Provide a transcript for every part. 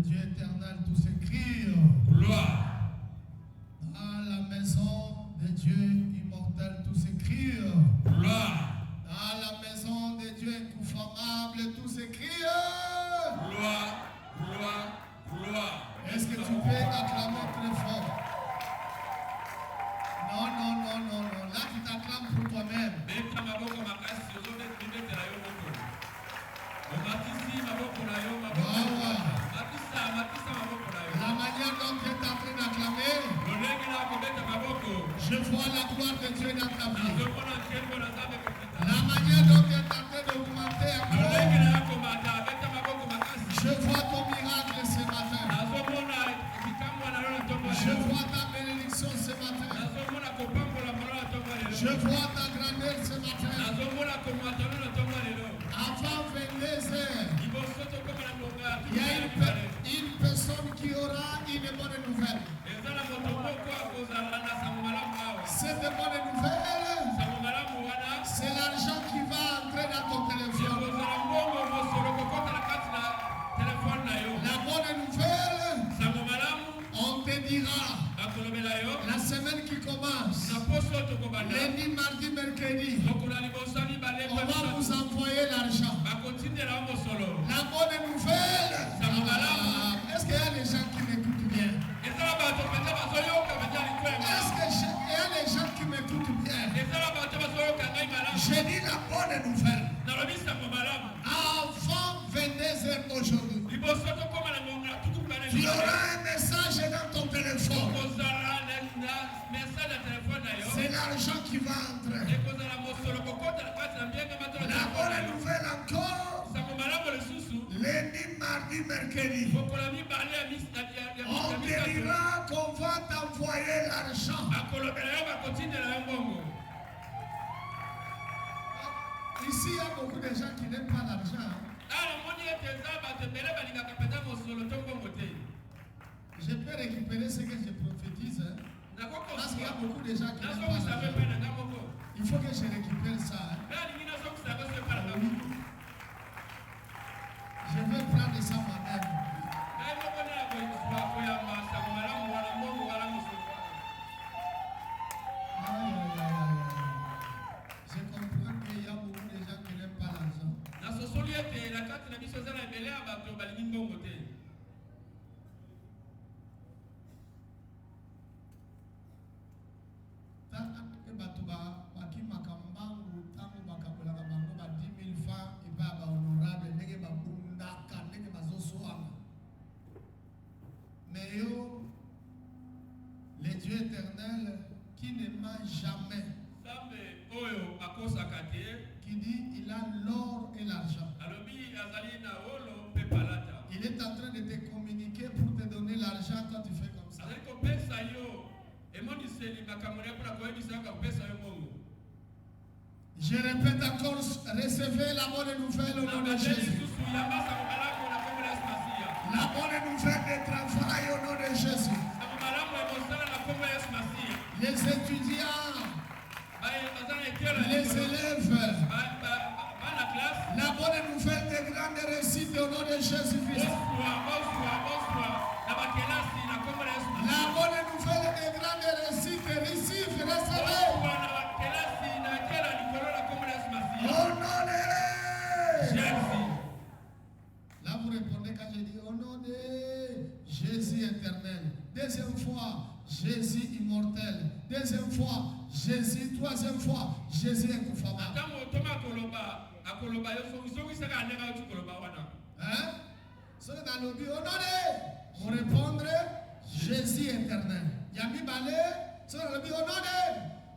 Dieu éternel, tous s'écrient. Gloire. Dans la maison de Dieu immortel, tous s'écrient. Gloire. Dans la maison de Dieu inconformable, tous s'écrient. Gloire, gloire, gloire. Est-ce que tu peux acclamer très fort? Non, non, non, non, non. Là, tu t'acclames pour toi-même. La manière dont tu es en train d'acclamer, je vois la gloire de Dieu dans ta vie. La manière dont tu es en train d'augmenter encore, je vois ton miracle ce matin. Je vois ta bénédiction ce matin. Je vois ta grandeur ce matin. Avant 22 heures, il y a une personne qui aura une bonne nouvelle. Cette bonne nouvelle, c'est l'argent qui va entrer dans ton téléphone. La bonne nouvelle, on te dira la semaine qui commence, lundi, mardi, mercredi, on va vous envoyer l'argent. La bonne nouvelle, est-ce qu'il y a des gens qui m'écoutent bien? Est-ce qu'il y a des gens qui m'écoutent bien? J'ai dit la bonne nouvelle. Avant 22 heures aujourd'hui, tu auras un message dans ton téléphone. C'est l'argent qui va entrer. La bonne nouvelle encore, lundi, mardi, mercredi, on te dira qu'on va t'envoyer l'argent. Ici, il y a beaucoup de gens qui n'aiment pas l'argent. Je peux récupérer ce que je prophétise. Parce qu'il y a beaucoup de gens qui n'aiment pas l'argent. Il faut que je récupère ça. Je vais prendre ça moi-même. Je comprends qu'il y a beaucoup de gens qui n'aiment pas l'argent. Mais le Dieu éternel qui ne ment jamais, qui dit il a l'or et l'argent, il est en train de te communiquer pour te donner l'argent. Toi tu fais comme ça. Je répète encore, recevez la bonne nouvelle au nom de Jésus. La bonne nouvelle de travail au nom de Jésus. Les étudiants, les élèves, la bonne nouvelle de grande réussite au nom de Jésus-Christ. La bonne nouvelle de grande réussite, recevez. Au nom de Jésus. Là vous répondez quand je dis au nom de Jésus éternel. Deuxième fois, Jésus immortel. Deuxième fois, Jésus. Troisième fois, Jésus inconformable. Hein? Vous répondre Jésus éternel. Yami Balé, au nom de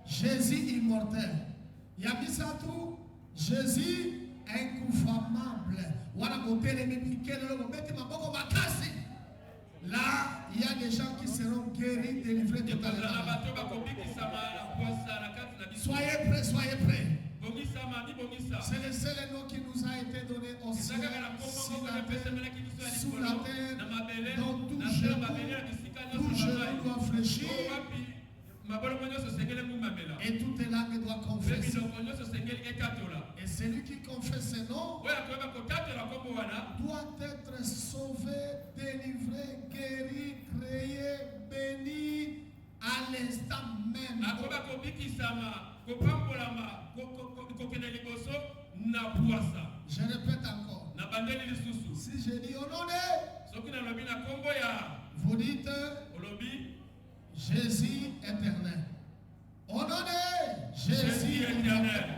Jésus immortel. Yami Satou, Jésus inconformable. Là, il y a des gens qui seront guéris, délivrés totalement. Soyez prêts, soyez prêts. C'est le seul nom qui nous a été donné au ciel, sous la terre, dans tout genou doit fléchir Et toutes les langues doivent confesser. Et celui qui confesse ce nom doit être sauvé, délivré, guéri, créé, béni à l'instant même. Je répète encore. Si je dis au nom de, vous dites Jésus éternel. Au nom de Jésus éternel.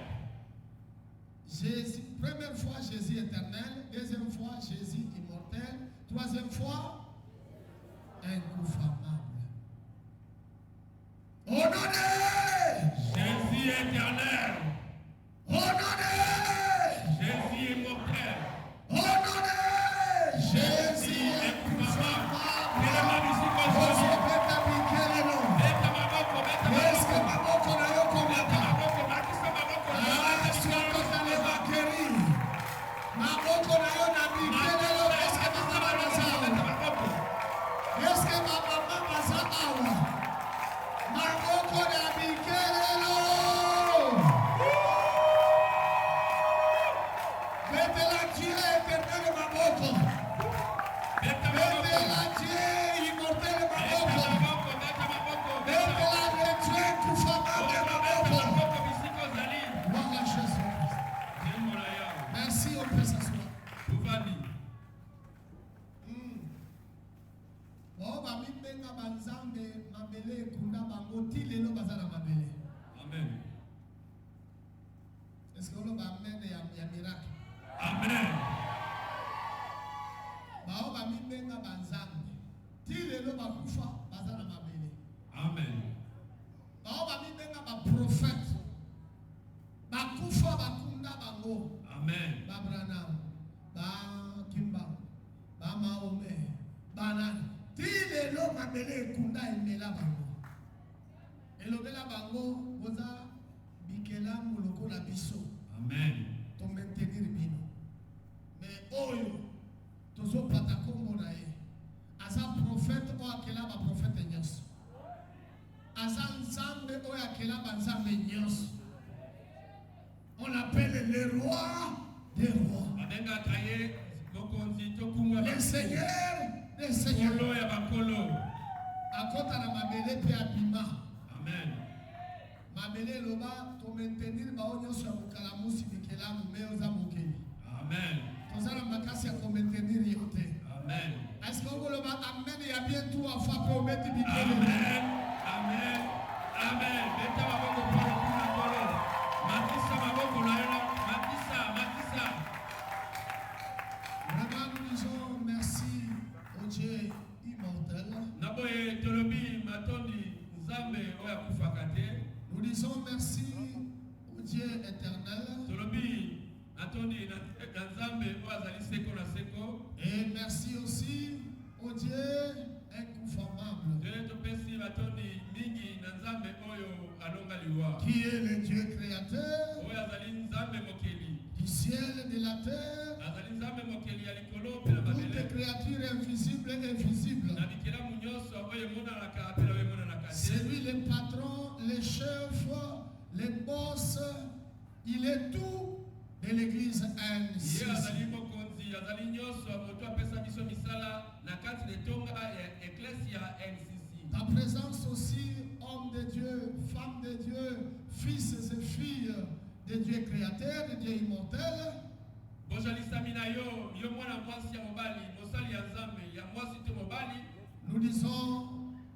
Jésus, première fois Jésus éternel, deuxième fois Jésus immortel, troisième fois incoufable. Au nom de Jésus éternel. Au nom de Jésus immortel. Au nom de Jésus incoufable. Amen. Est-ce que vous avez un miracle? Amen. Amen. Prophète. Bakufa bakunda bango. Amen. Ba Branham, ba Kimba, ba Mahomet, Banan. Tile lo mabele kunda imela bango. Elobela bango boza bikela muloko la biso. Amen. To maintenir bino. Mais oyo tozo patakombo na ye. Asa prophète o akela ba prophète nyos. Asa nzambe o akela ba nzambe nyos. On l'appelle le roi des rois. Le Seigneur des seigneurs. Akota na mabele pe abima. Amen. Mabele loba to maintenir ba onyo so bukalamusi bikela mumeo mukeli. Amen. Tozala makasi ya ko maintenir yote. Amen. Est-ce que vous loba amen ya bien tout à fois pour mettre bikela. Amen. Amen. Amen. Beta maboko polo kuna polo. Matisa maboko na yona. Matisa. Vraiment nous disons merci au Dieu immortel. Naboye tolobi matondi nzambe oya kufakate. Nous disons merci au Dieu éternel. Tolobi atondi na nzambe oya zali seko na seko. Et merci aussi au Dieu inconformable. Qui est le Dieu créateur du ciel et de la terre. Toutes les créatures invisibles et invisibles. C'est lui le patron, le chef, le boss. Il est tout de l'église N6. Ta présence aussi, homme de Dieu, femme de Dieu, fils et filles de Dieu créateur, de Dieu immortel. Nous disons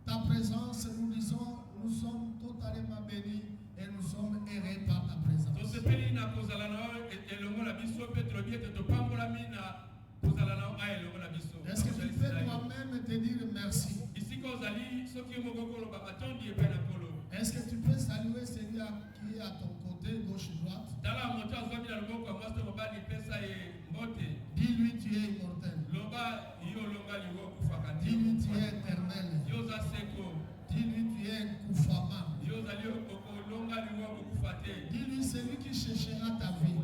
ta présence, nous disons nous sommes totalement bénis et nous sommes errés par ta présence. Est-ce que tu peux toi-même te dire merci? Est-ce que tu peux saluer celui qui est à ton côté, gauche et droite? Dis-lui tu es immortel. Dis-lui tu es éternel. Dis-lui tu es incoufable. Dis-lui celui qui cherchera ta vie.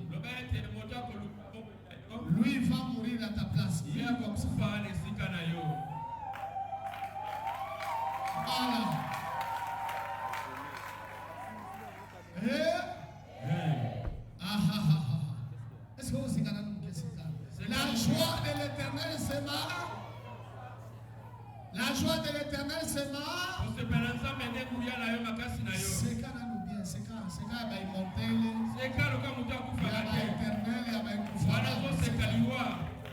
La joie de l'éternel c'est ma. La joie de l'éternel c'est ma. C'est quand nous bien, c'est quand immortel.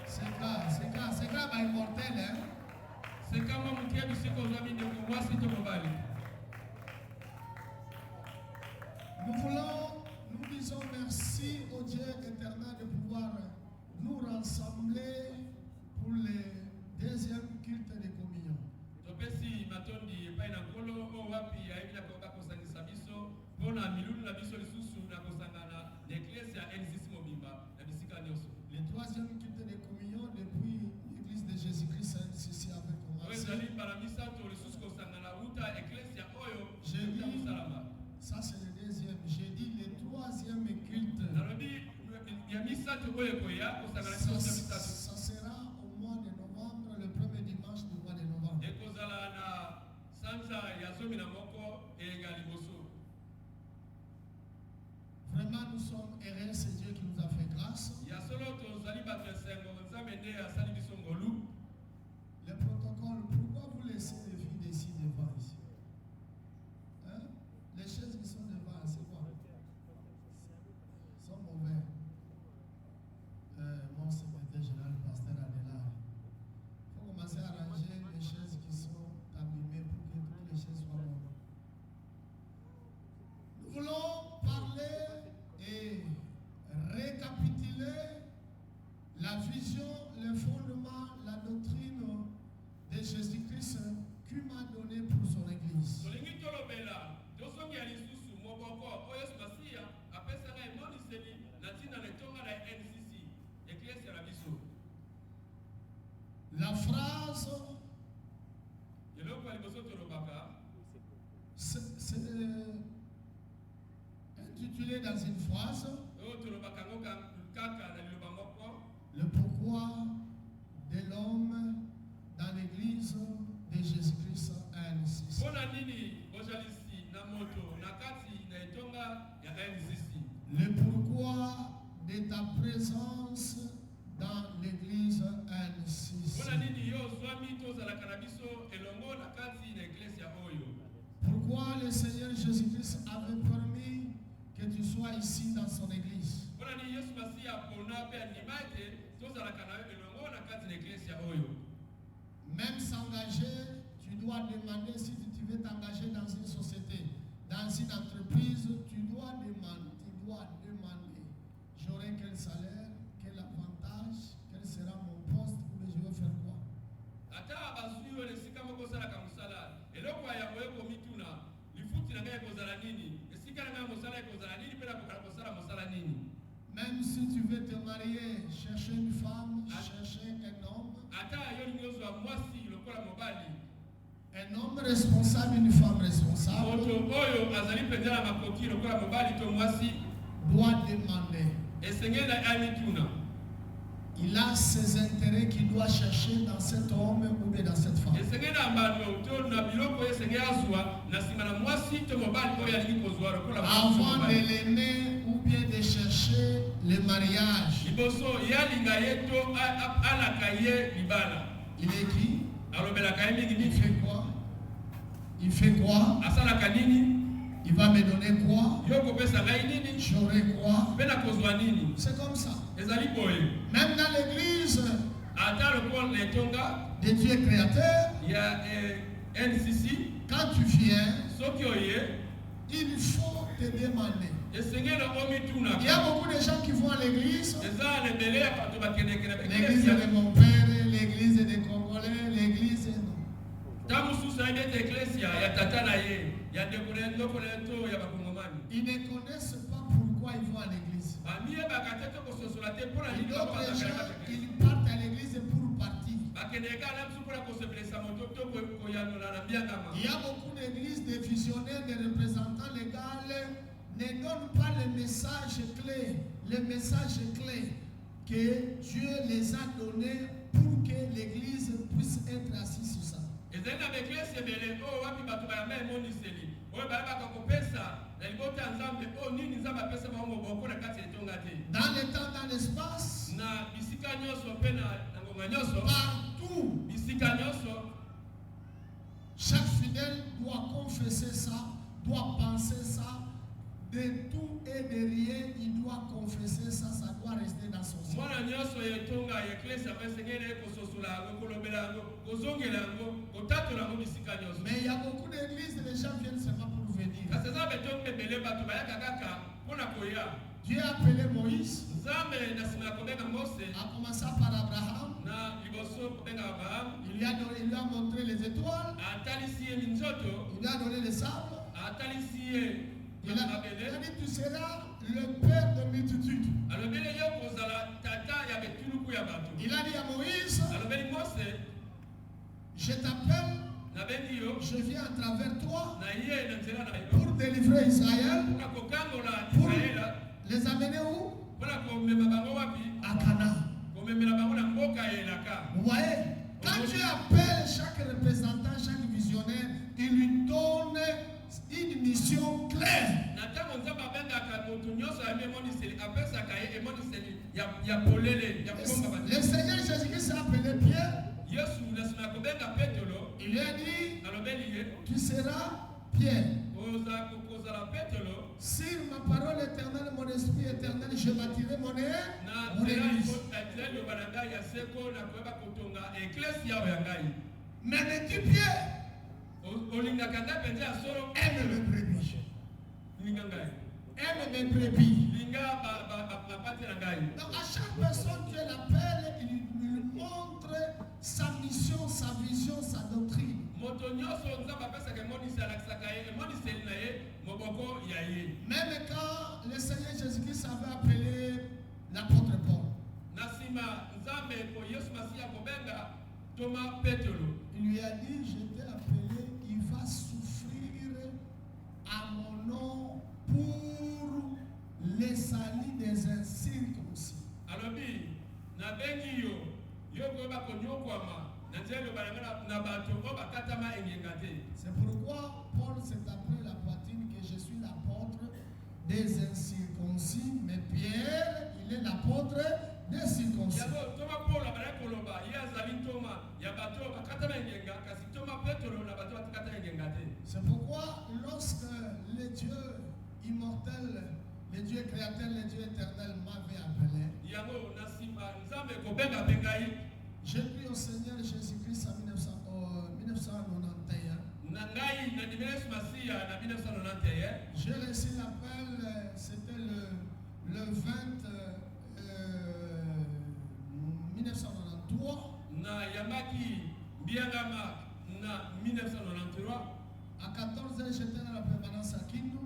C'est quand immortel, hein. Nous disons merci au Dieu éternel de pouvoir nous rassembler pour le deuxième culte de communion. Le troisième culte de communion depuis l'église de Jésus-Christ ici avait commencé. J'ai dit, ça c'est le deuxième. J'ai dit le troisième culte. Ça sera au mois de novembre, le premier dimanche du mois de novembre. Vraiment, nous sommes heureux, c'est Dieu qui nous a fait grâce. Le protocole, pourquoi vous laissez les filles d'ici devant ici? Hein? Les chaises qui sont devant, c'est quoi? Sont mauvais. Mon secrétaire général, le pasteur Adélard, il faut commencer à arranger les chaises qui sont abîmées pour que toutes les chaises soient bonnes. Nous voulons parler et récapituler la vision, le fondement, la doctrine de Jésus-Christ qui m'a donné pour son église. La phrase c'est intitulé dans une phrase le pourquoi de l'homme dans l'église de Jésus-Christ NCC. Le pourquoi de ta présence dans l'église NCC. Pourquoi le Seigneur Jésus-Christ avait permis que tu sois ici dans son église. Même s'engager, tu dois demander si tu veux t'engager dans une société, dans une entreprise, tu dois demander, j'aurai quel salaire, quel avantage, quel sera mon poste, ou je vais faire quoi. Même si tu veux te marier, chercher une femme, chercher un homme. Un homme responsable, une femme responsable doit demander. Il a ses intérêts qu'il doit chercher dans cet homme ou bien dans cette femme. Avant de l'aimer ou bien de chercher le mariage. Il est qui? Il fait quoi? Il fait quoi? Il va me donner quoi? J'aurai quoi? C'est comme ça. Même dans l'église de Dieu créateur, quand tu viens, il faut te demander. Il y a beaucoup de gens qui vont à l'église. L'église de mon père, l'église des Congolais, l'église non. Ils ne connaissent pas pourquoi ils vont à l'église. D'autres gens, ils partent à l'église pour partir. Il y a beaucoup d'églises, de visionnaires, de représentants légaux ne donnent pas le message clé que Dieu les a donné pour que l'église puisse être assise sur ça. Dans le temps, dans l'espace, Partout, chaque fidèle doit confesser ça, doit penser ça. De tout et de rien, il doit confesser ça, ça doit rester dans son sein. Mais il y a beaucoup d'églises, les gens viennent seulement pour venir. Dieu a appelé Moïse, a commencé par Abraham. Il lui a montré les étoiles, il lui a donné les sables. Il a dit tu seras le père de multitude. Il a dit à Moïse, je t'appelle, je viens à travers toi pour délivrer Israël, pour les amener où? À Canaan. Vous voyez, quand Dieu appelle chaque représentant, chaque visionnaire, il lui donne une mission claire. Le Seigneur Jésus-Christ a appelé Pierre. Il lui a dit, tu seras Pierre. Sur ma parole éternelle, mon esprit éternel, je bâtirai mon église. Mais ne dis Pierre, aime mes brebis. Aime mes brebis. Donc à chaque personne Dieu l'appelle, il lui montre sa mission, sa vision, sa doctrine. Même quand le Seigneur Jésus-Christ avait appelé l'apôtre Paul, il lui a dit, je t'ai appelé, il va souffrir à mon nom pour les salis des incirconcis. C'est pourquoi Paul s'est appelé la poitrine que je suis l'apôtre des incirconcis, mais Pierre, il est l'apôtre des circoncis. C'est pourquoi lorsque le Dieu immortel, le Dieu créateur, le Dieu éternel m'avait appelé, j'ai pris au Seigneur Jésus-Christ en 1991. J'ai reçu l'appel, c'était le 20 1993. À 14 heures, j'étais dans la permanence à Kindu.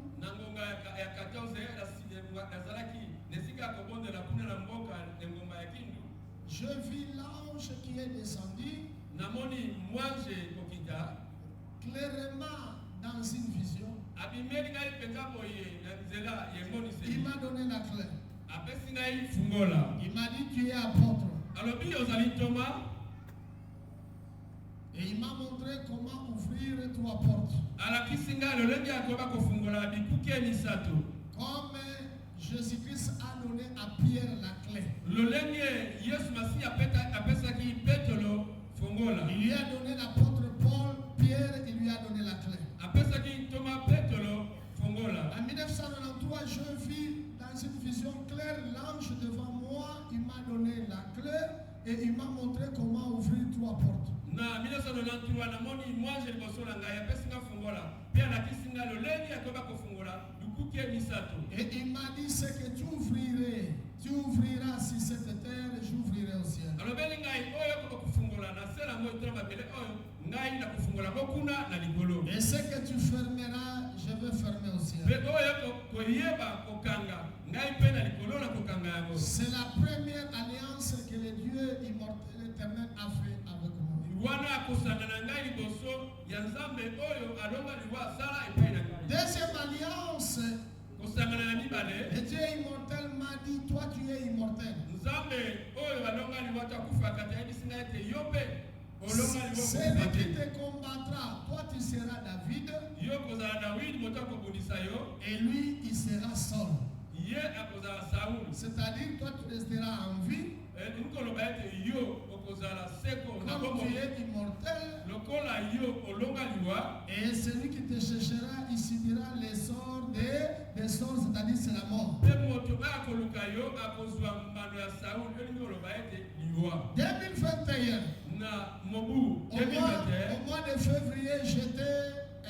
Je vis l'ange qui est descendu clairement dans une vision. Il m'a donné la clé. Il m'a dit tu es apôtre. Et il m'a montré comment ouvrir 3 portes. Comme Jésus-Christ a donné à Pierre la clé. Il lui a donné l'apôtre Paul, Pierre, il lui a donné la clé. En 1993, je vis dans une vision claire l'ange devant moi, il m'a donné la clé et il m'a montré comment ouvrir 3 portes. Et il m'a dit ce que tu ouvriras sur cette terre, j'ouvrirai au ciel. Et ce que tu fermeras, je vais fermer au ciel. C'est la première alliance que le Dieu immortel éternel a fait avec moi. Deuxième alliance, le Dieu immortel m'a dit, toi tu es immortel. Celui qui te combattra, toi tu seras David, et lui il sera Saul. C'est-à-dire toi tu resteras en vie, Comme tu es immortel, et celui qui te cherchera, il subira les sorts des sorts, c'est-à-dire c'est la mort. 2021, au mois de février, j'étais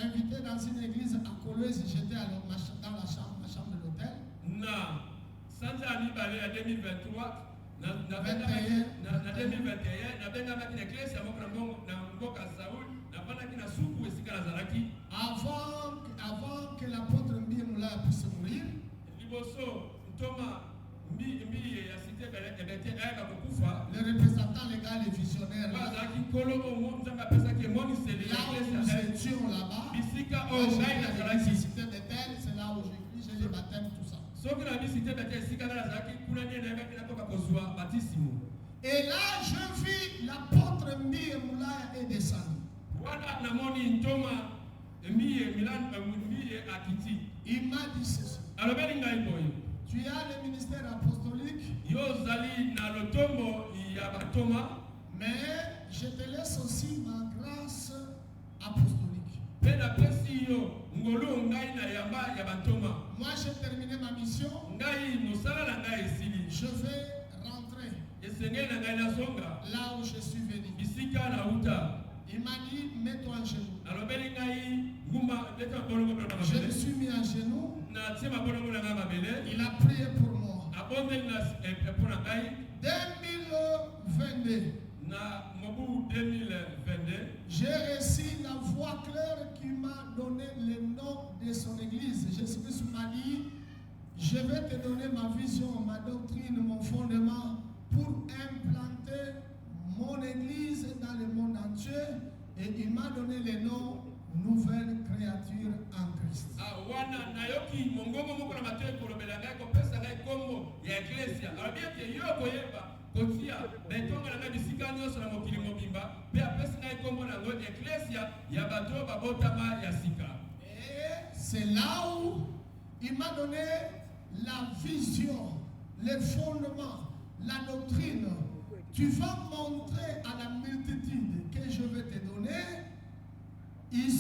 invité dans une église à Kolwezi, j'étais dans ma chambre de l'hôtel. En 2023, na 2021 na 2021 na benga makina église ya mboka Saoul na bana kina suku esika nazalaki avant que l'apôtre Mbimula puisse mourir. Liboso Thomas mbi ya cité ebete aka kokufa le représentant légal et visionnaire bazaki kolo mo nzamba pesa ke moni seli là où nous étions là-bas bisika o ngai nazalaki cité Bethel, c'est là où j'ai le baptême, tout ça. Et là, je vis l'apôtre Mbimula est descendu. Il m'a dit ceci. Tu as le ministère apostolique, mais je te laisse aussi ma grâce apostolique. Moi j'ai terminé ma mission. Je vais rentrer là où je suis venu. Il m'a dit mets-toi en genoux. Je me suis mis en genoux. Il a prié pour moi. 2022. J'ai reçu la voix claire qui m'a donné le nom de son église. Jésus-Christ m'a dit, je vais te donner ma vision, ma doctrine, mon fondement pour implanter mon église dans le monde entier. Et il m'a donné le nom nouvelle créature en Christ. Et c'est là où il m'a donné la vision, les fondements, la doctrine. Tu vas montrer à la multitude que je vais te donner. Il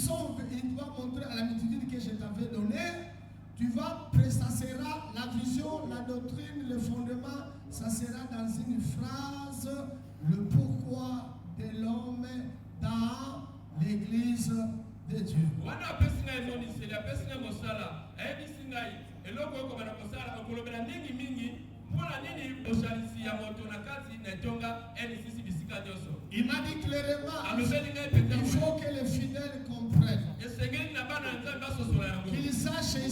doit montrer à la multitude que je t'avais donné. Tu vas, ça sera la vision, la doctrine, le fondement. Ça sera dans une phrase, le pourquoi de l'homme dans l'église de Dieu. Il m'a dit clairement, il faut que les fidèles comprennent. Qu'ils sachent, ils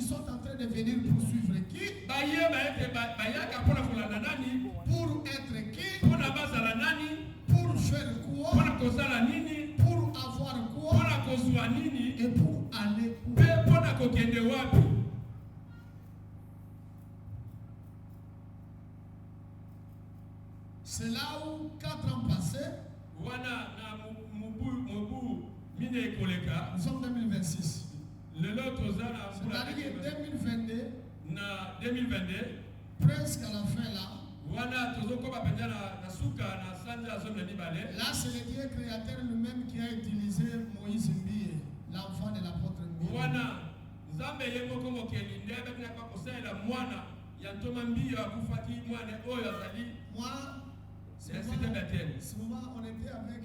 sont en train de venir pour suivre qui? Pour être qui? Pour faire quoi? Pour avoir quoi? Et pour aller où? C'est là où 4 ans passés, nous sommes en 2026. C'est-à-dire que 2022, presque à la fin là, c'est le Dieu créateur lui-même qui a utilisé Moïse Mbie, l'enfant de l'apôtre Mbie. Moi, souvent on était avec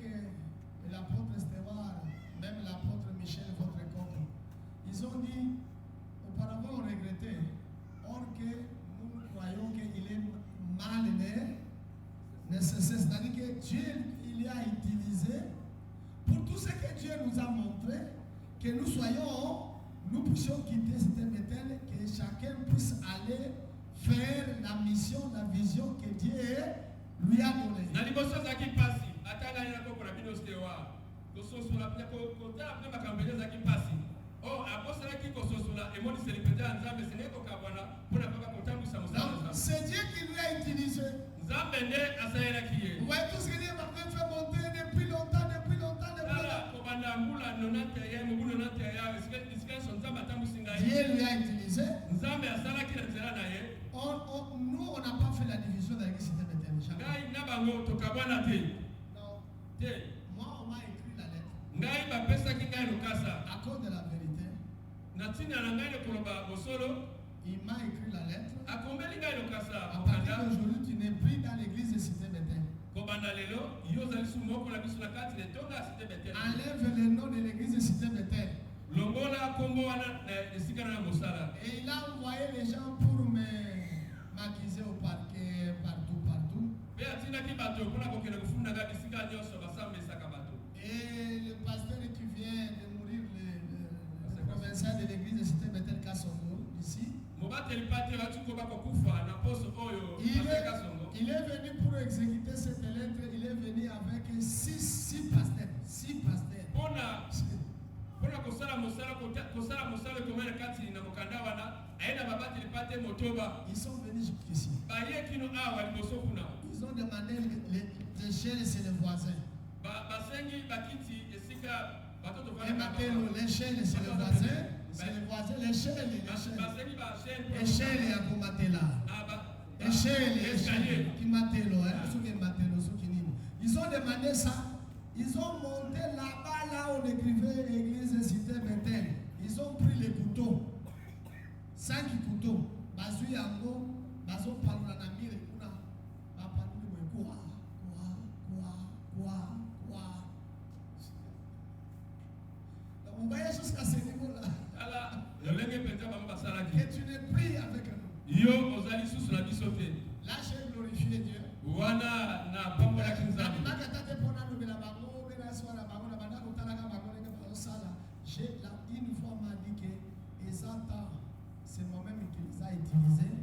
l'apôtre Stéphane, même l'apôtre Michel, votre copain. Ils ont dit, auparavant on regrettait, or que nous croyons qu'il est mal né, nécessaire. C'est-à-dire que Dieu il a utilisé pour tout ce que Dieu nous a montré, que nous puissions quitter cette Bethel, que chacun puisse aller faire la mission, la vision que Dieu lui a donnée. C'est Dieu qui lui a utilisé. Ouais, tout ce que Dieu m'a fait monter depuis longtemps. Dieu lui a utilisé. Nous, on n'a pas fait la division de l'église de Bethel. bango tokabwana te. Non. Te. Moi, on m'a écrit la lettre. Ngai bapesa ki ngai lokasa. À cause de la vérité. Natina na ngai koloba bosolo. Il m'a écrit la lettre. A kombeli ngai lokasa. À partir d'aujourd'hui, tu n'es plus dans l'église de Cité Bethel. Kobanda lelo, yo zali su moko na biso na kati le tonga Cité Bethel. Enlève le nom de l'église de Cité Bethel. Longola kombo wana esika na mosala. Et il a envoyé les gens pour m'accuser au parquet, partout. Pe atina ki bato pona kokena kufunda ga bisika nyoso basamba esaka bato. Et le pasteur qui vient de mourir, le provincial de l'église de Cité Bethel Kassongo, ici, il est venu pour exécuter cette lettre. Il est venu avec six pasteurs. Ils sont venus jusqu'ici. Ils ont demandé les chaînes et les voisins. Et maintenant, les chaînes, c'est les voisins. C'est les voisins, les chaînes. Échelle à Kumatela. Échelle, qui matelo, ils ont demandé ça. Ils ont monté là-bas, là où on écrivait l'église Cité Bethel. Ils ont pris les couteaux. 5 couteaux. Basu yango, baso parla na mire kuna. Papa nous quoi. On va jusqu'à ce niveau-là. Et tu n'es plus avec nous. Là, j'ai glorifié Dieu. Une fois, on m'a dit que Ezata, c'est moi-même qui les a utilisés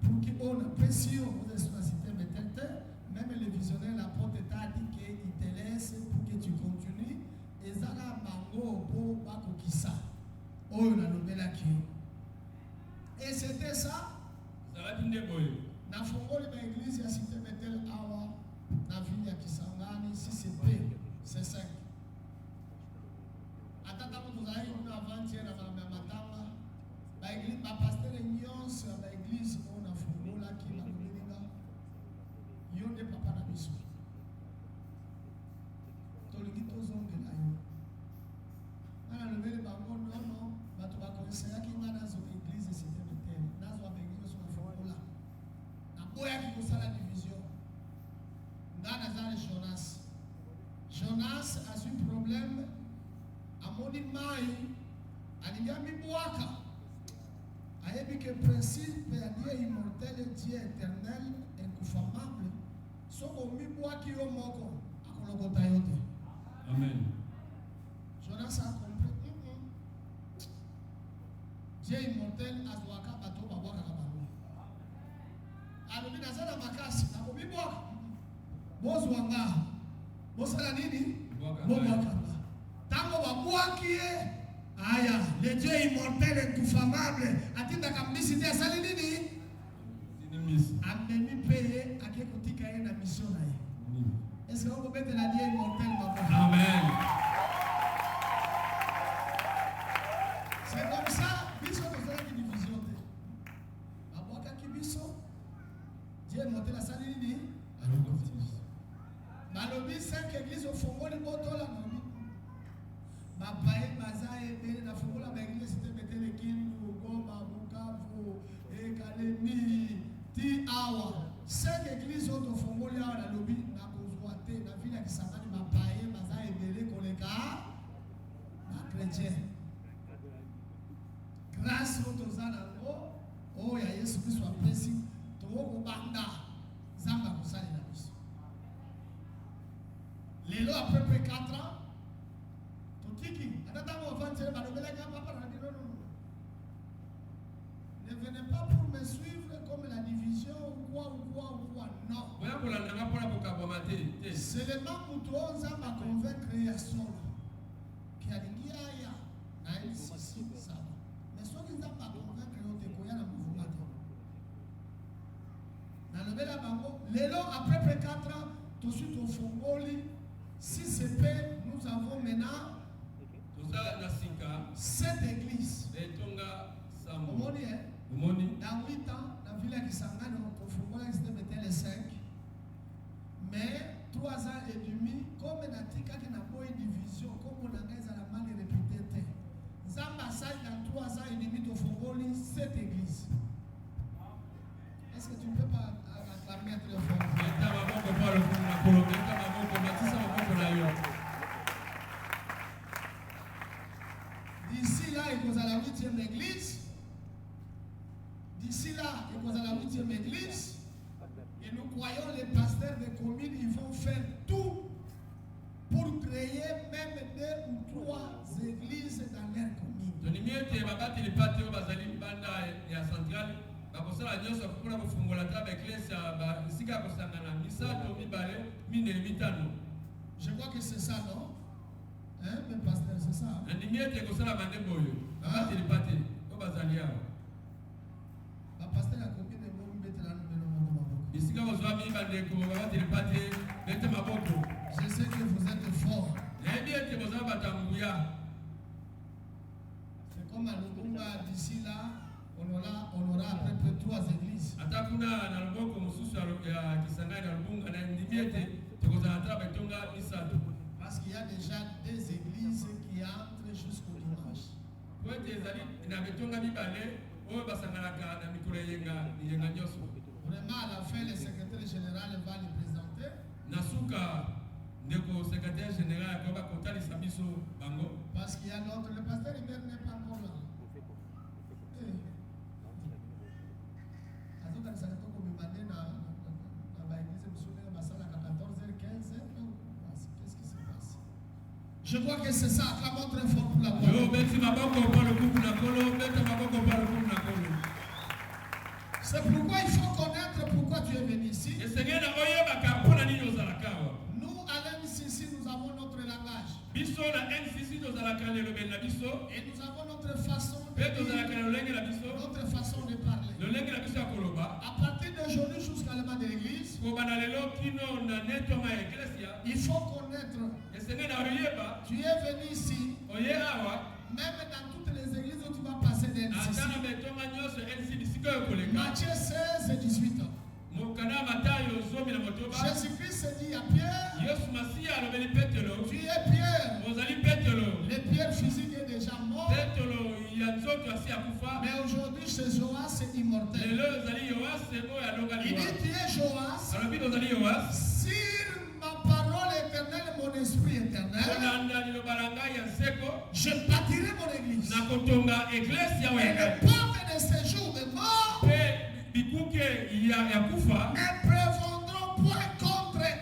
pour qu'on apprécie aux cité même le visionnaire, l'apôtre t'a dit qu'il te laisse pour que tu continues. Ezala mango pour bakokisa. Oh, on a nommé la qui. Et c'était ça. Na fongoli ba église ya Cité Bethel awa na ville ya Kisangani si c'est P c'est 5. Atata ko tozali kuna avant-hier na matanga ba église ba pasteur nyonso ya ba église on a fongola ki ba kolinga yo nde papa na biso. Tolingi tozongela yo. Ana lobele bango non bato ba conseiller ki ngana zo église Cité Bethel nazo ba église so na fongola. Oya qui concerne la division. Jonas a eu problème. A mon image, a mis boaka. A dit que le principe est Dieu immortel, Dieu éternel, inconformable. Sauf au mi boaki au moko. A kologotayote. Amen. Jonas a compris. Dieu immortel, azwaka bato babwaka kabalo. Alobi nazala makasi na kubibwa bozwanga bosala nini bobwaka tango babwakie aya le Dieu immortel inconformable atinda kambisi te asali nini amemi peye akekutika ye na mission na ye. Est-ce que vous mettez la Dieu immortel baba? Amen. C'est comme ça biso tozala ki division te babwaka ki biso Dieu monté la salle nini balobi 5 églises au fongoli botola nobi bapaye bazaye bele na fongola ba église Cité Bethel Kindu Goma Bukavu Kalemi ti awa 5 églises au fongoli awa na lobi na kozwa te na ville ya Kisangani bapaye bazaye bele koleka na chrétien grâce au tozana ngo o ya Yesu Kristo apesi banda zamba kusali na biso lelo à peu près 4 ans totiki atata mo avancer balobela ka papa na bino ne venez pas pour me suivre comme la division ou quoi non seulement pour zamba convaincre ya solo qui a dit ya na ici ça mais ceux qui zamba convaincre yo te koya na mouvement. Lélo, après près 4 ans, tout de suite au Fongoli, si c'est fait, nous avons maintenant 7 églises. Dans 8 ans, dans la ville qui s'engage, au Fongoli, c'était les 5. Mais 3 ans et demi, comme Natika qui n'a pas une division, comme on a la mal répété. Zambasai dans 3 ans et demi de Fongoli, cette église. Est-ce que tu ne peux pas acclamer très fort? D'ici là, il y a la 8e église. D'ici là, il y a la 8e église. Et nous croyons les pasteurs des communes, ils vont faire tout pour créer même 2 ou 3 églises dans leur commune. Je crois que c'est ça, non? Hein, mais pasteur, c'est ça? Hein? La pasteur a combien de mots mettre là? Je sais que vous êtes forts. C'est comme à Lubunga, d'ici là, on aura à peu près 3 églises. Parce qu'il y a déjà 2 églises qui entrent jusqu'au dimanche. Vraiment, à la fin, le secrétaire général va le présenter. Parce qu'il y a d'autres, le pasteur Hubert n'est pas encore là. Qu'est-ce qui se passe? Je crois que c'est ça. Acclamons très fort pour la gloire. C'est pourquoi il faut connaître pourquoi tu es venu ici. Nous, à l'MCC, nous avons notre langage. Et nous avons notre façon de dire, notre façon de parler. À partir d'aujourd'hui jusqu'à la fin de l'église, il faut connaître. Tu es venu ici. Même dans toutes les églises où tu vas passer d'MCC. Matthieu 16 et 18 ans. Jésus-Christ dit à Pierre, tu es Pierre. Le Pierre physique est déjà mort. Mais aujourd'hui, chez Joas, c'est immortel. Il dit, tu es Joas. Sur ma parole éternelle, mon esprit éternel, je bâtirai mon église. Et les portes de ces jours de mort ne prévaudront point contre elle.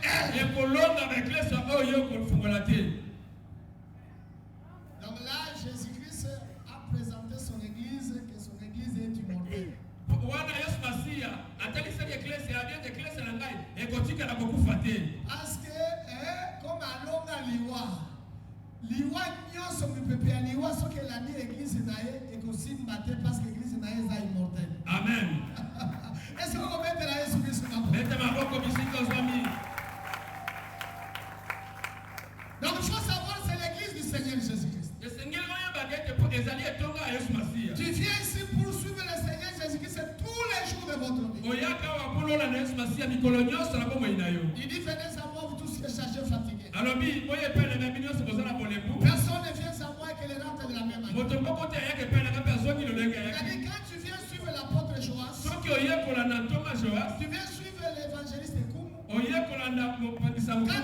Donc là, Jésus-Christ a présenté son église, que son église est immortelle. Parce que, comme à Longa Liwa nyonso mipepe ya Liwa, ce que la église nae et aussi mbaté parce que l'église nae est immortelle. Amen. Est-ce que vous mettez la Jésus-Christ maintenant? Donc il faut savoir c'est l'église du Seigneur Jésus-Christ. Tu viens ici pour suivre le Seigneur Jésus-Christ tous les jours de votre vie. Il dit venez à moi vous tous qui êtes chargés fatigués. Personne ne vient à moi que les rentre de la même manière. C'est-à-dire quand tu viens suivre l'apôtre Joas, tu viens suivre l'évangéliste Koum, quand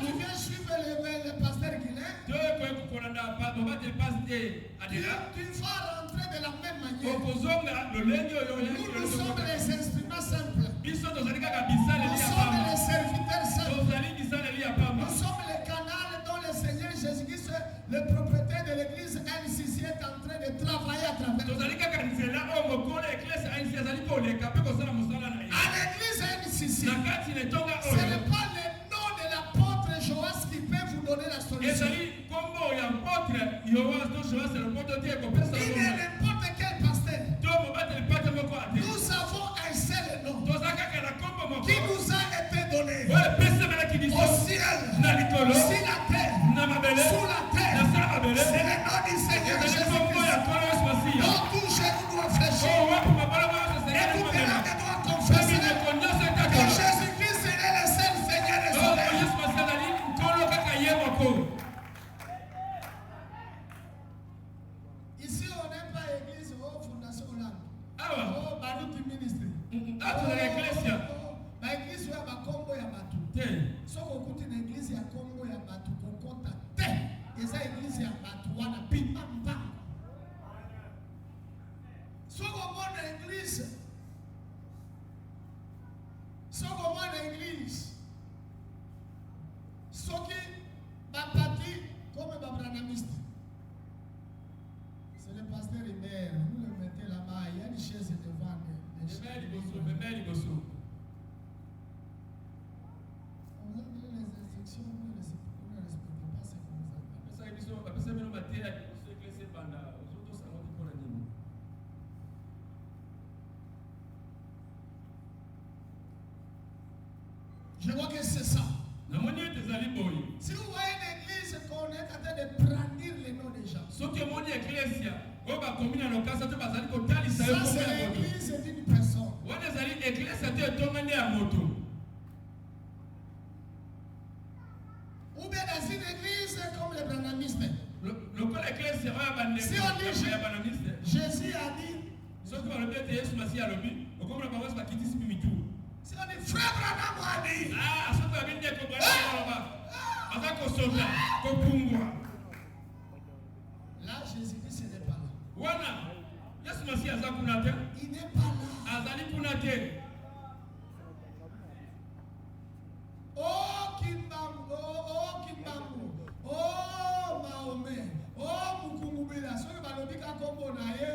tu viens suivre le pasteur Guilain, tu vas rentrer de la même manière. Nous sommes les instruments simples. Nous sommes les serviteurs simples. Nous sommes les canaux dont le Seigneur Jésus-Christ, le propriétaire de l'église MCC, est en train de travailler à travers. À l'église MCC, ce n'est pas le nom de l'apôtre Joas qui peut vous donner la solution. Il est n'importe quel pasteur. Nous avons un seul nom qui nous a été donné au ciel, sur la terre, sous la terre. C'est le nom du Seigneur Jésus-Christ. Donc tout genou doit fléchir et toute langue doit confesser que Jésus-Christ est le seul Seigneur et Sauveur. Soko kuti na église ya Congo ya batu kokota te. Eza église ya batu wana pimba mbango. Soko mona église. Soko mona église. Soki bapati comme babranamiste. C'est le pasteur Hébert. Vous le mettez là-bas. Il y a une chaise devant. Hébert Bosso. On a donné les instructions. Vous ne respectez pas ce que vous avez. Je vois que c'est ça. Si vous voyez une église qu'on est en train de brandir les noms des gens, ça c'est l'église d'une personne. Ou bien dans une église comme les branamistes. Si on dit Jésus a dit, si on dit frère Branham a dit, là Jésus dit ce n'est pas là. Il n'est pas là. Oh Kimbambo, oh Kimbambo, oh Mahomet, oh Mukungubila, soki balobi ka kombo na ye,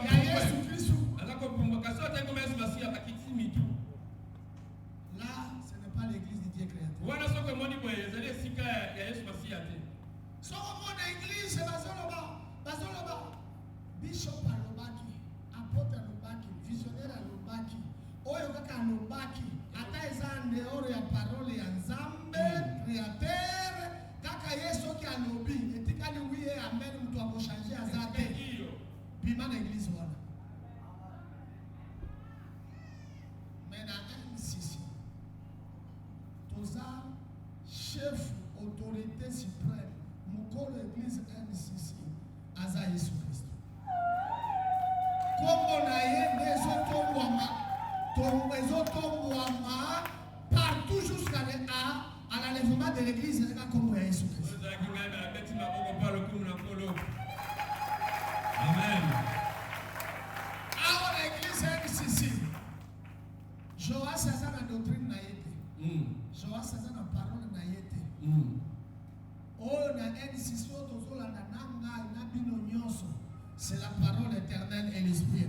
ya Yesu Kristu. Là, ce n'est pas l'église du Dieu créateur. So mon église, bazoloba, bishop alobaki, apôtre alobaki, visionnaire alobaki, oyo kaka alobaki, ata eza en dehors ya parole ya Nzambe, créateur, kaka Yesu ki alobi, etikali wiye amen, mutu akoshange azate. Bima na église wana. Mais na NCC, toza chef autorité suprême, mukolo église NCC, aza Yesu Christ. Kombo na ye nezotombwama partout jusqu'à l'enlèvement de l'église ezaka kombo ya Yesu Christ. Amen. Awa na église NCC, Joas aza na doctrine na ye te. Joas aza na parole na ye te. Oyo na NCC oyo tozolanda na ngai na bino nyonso, c'est la parole éternelle et l'esprit.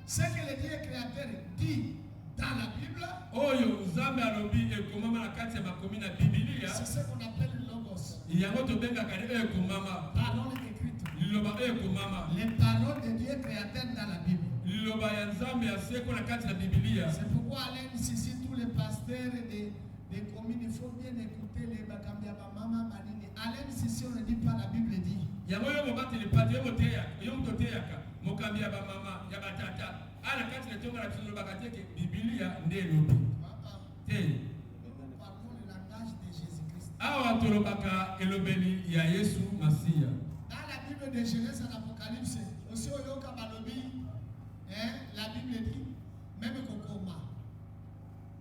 Ce que le Dieu créateur dit dans la Bible, c'est ce qu'on appelle le logos. Parole écrite. Les paroles de Dieu créateur dans la Bible. C'est pourquoi à l'NCC, tous les pasteurs des communes, il faut bien écouter les Bakambia Mama Manini. À l'NCC, on ne dit pas la Bible dit. Awa tolobaka elobeli ya Yesu Masia. Dans la Bible de Genèse et l'Apocalypse, aussi au Yoka Balobi, la Bible dit, même Kokoma.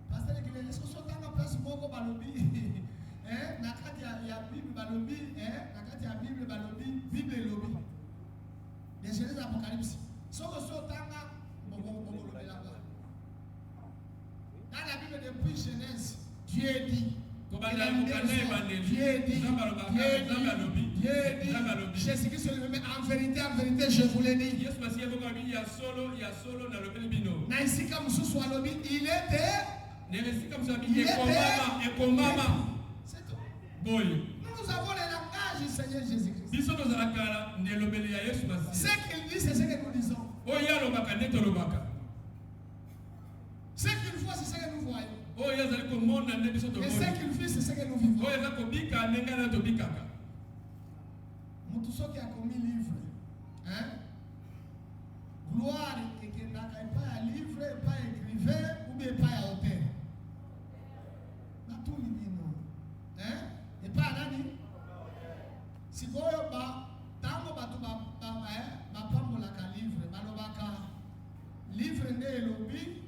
Parce que les gens sont dans la place Moko Balobi, Nakati ya Bible Balobi, Nakati ya Bible Balobi, Bible Lobi. De Genèse et l'Apocalypse. Soko Sotanga, Mogo là-bas. Dans la Bible depuis Genèse, Dieu dit. Jésus-Christ lui-même, en vérité, je vous l'ai dit. Naïsika Moussou Alobi, il était. C'est tout. Nous avons le langage du Seigneur Jésus-Christ. Ce qu'il dit, c'est ce que nous disons. Ce qu'il voit, c'est ce que nous voyons. Et ce qu'il fait, c'est ce que nous vivons. Moutousso qui a commis livre. Gloire et qui n'a pas un livre, pas écrivain ou bien pas à hauteur. Tout le monde. Et pas à l'année. Si vous avez tango batu ba pambo la livre, balobaka livre nde lobby,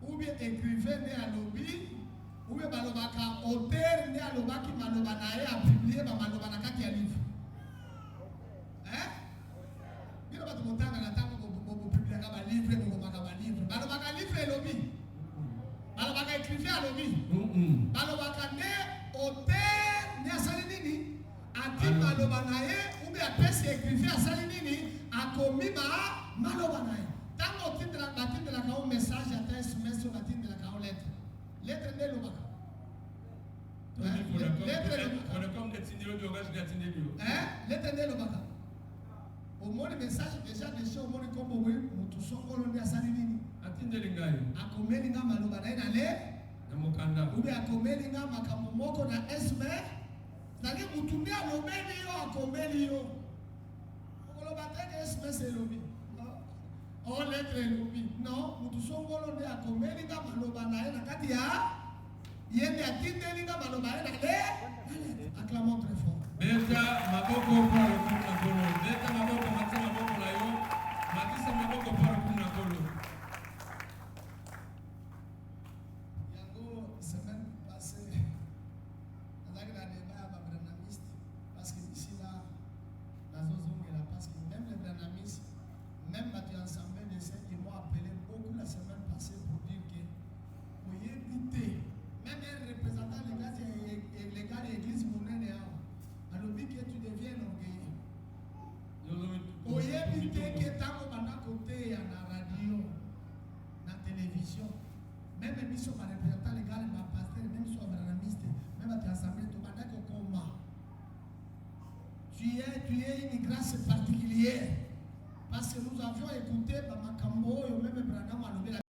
ou bien écrivain nde à lobby, ou bien balobaka auteur nde à lobaki maloba nae a publier ba maloba na kati ya livre. Hein? Bino bato motanga na tango bo publier ka ba livre bo baka ba livre. Balobaka livre lobby. Balobaka écrivain à lobby. Balobaka nde auteur nde asali nini? Ati maloba nae ou bien apesi écrivain asali nini? Akomi ba maloba nae. Tango tindela batindela ka un message à un SMS ou batindela ka une lettre. Lettre nde lobaka. Lettre nde lobaka. Au moins le message déjà déchets au moins comme oui mutu songolo nde asali nini? Atindeli ngai. Akomeli nga maloba nae na le na mokanda. Ou bien akomeli nga makambo moko na SMS. Nali mutu nde alobeli yo akomeli yo. Okoloba te SMS elobi. Oh, lettre elobi. Non, mutu songolo nde akomeli nga maloba nae na kati ya yende atindeli nga maloba nae na le. Acclamons très fort. Beta maboko para kuna kolo. Beta maboko matisa maboko la yo. Matisa maboko para kuna kolo. Yango semaine passée, on a eu un débat avec les branamistes parce que ici là, la zone est là parce que même les branamistes, même quand tu es ensemble de ça, ils m'ont appelé beaucoup la semaine passée pour dire que vous évitez, même un représentant légal de l'église monnaie, alors que tu deviens orgueilleux. Vous évitez que tant qu'on a côté à la radio, à la télévision, même émission par représentant légal, ma pasteur, même sur branamiste, même à l'assemblée, tu m'as dit que combat. Tu es une grâce particulière. Parce que nous avions écouté Makambo et même Branham à